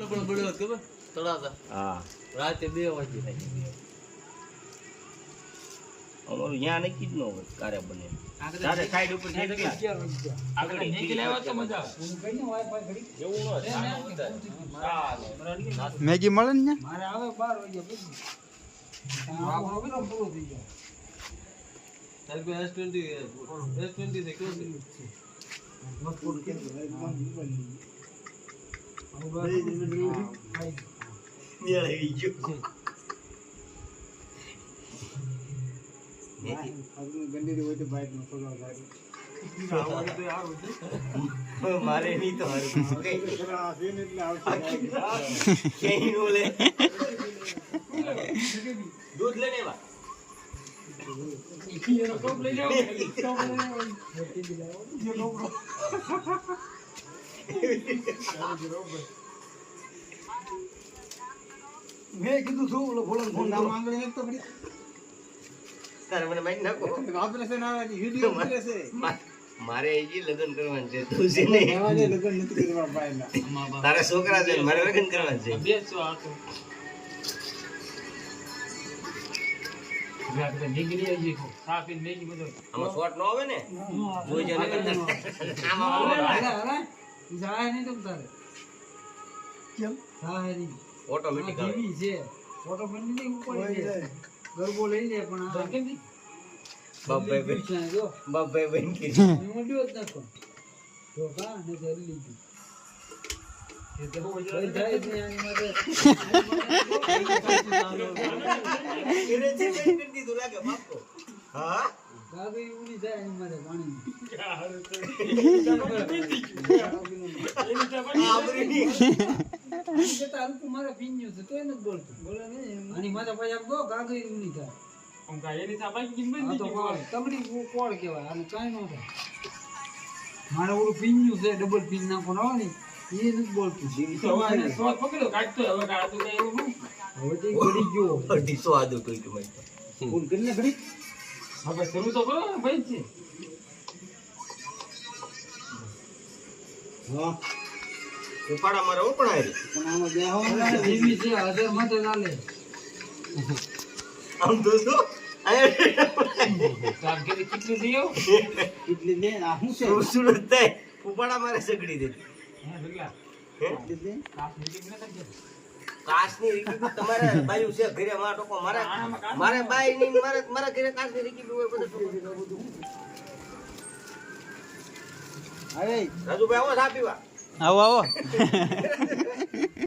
પણ બળ્યો ખબર તળાજા હા રાતે 2 વાગે થાય અમારું ત્યાં નક્કી જ ન હોય કારે બને તારે સાઈડ ઉપર છે આગળ નીકળી આવ્યો તો મજા મેગી મળે ને મારે આવે 12 વાગ્યા પછી આપણો કેટલો પૂરો થઈ જાય તારે કોઈ S20 છે કેવું છે મસ્ત કે મારે નહીં તો દૂધ લઈને મેં કીધું છું ઓલો ભોળો ફોન નામ આંગળી નાખતો પડી તારે મને મારી નાખો ઓપરેશન આવે છે વિડિયો કરે છે મારે હજી લગ્ન કરવાનું છે તું છે ને એવાને લગન નથી કરવા પાયલા તારા છોકરા છે મારે લગ્ન કરવાનું છે બેસો આ તો ગાડે નીકળી આવી કો સાફી મેગી બધો આમાં શોર્ટ ન આવે ને જોઈ જાય લગ્ન આમાં અરે જાય નહીં તમ તારે કેમ જાય નહીં ઓટોમેટિક આવે ટીવી છે ફોટો બની નહીં ઉપર ગરબો લઈ લે પણ આ કેમ બાપભાઈ પીછા જો બાપભાઈ બન કે મોઢું જ નાખો તો કા ને જલ્દી લીધું એ તો જાય જ નહીં આની માટે એને જે કઈ કરી દીધું લાગે બાપકો હા ગાગઈ ઉડી જાય આની માટે પાણી આવરી કે તારું તું મારા પીન્યું છે તો એને જ બોલતું બોલે ને આની માથે પછી આપ ગો ગાગઈ ઉડી થાય આમ કાય એની સાબાઈ કિંમત આ તો તગડી કોળ કહેવાય આને કાંઈ ન થાય મારે ઓલું પીન્યું છે ડબલ પીન નાખો ના હોય ને એ નથી બોલતું સવારે શોધ પકડ્યો કાઢતો હવે કાઢતો કઈ એવું નહીં હવે તે ગળી ગયો અઢી સો આદુ કોઈ તું ફોન કરીને ઘડી હવે શરૂ તો કરો ને ભાઈ છે હા ઉપાડા મારે ઉપડાય પણ આમાં બે હવા ધીમી છે હજાર માથે ચાલે આમ તો શું કામ કે કેટલું દિયો કેટલી લે આ હું છે સુરત થાય ઉપાડા મારે સગડી દે હે બગલા કેટલી કાસ નીકળી ન કરજે કાચની રીકી તમારે બાયું છે ઘરે માં ટોકો મારે મારે બાઈ ની મારા ઘરે કાચની રીકી હોય બધું હવે રાજુભાઈ આવો ચા પીવા આવો આવો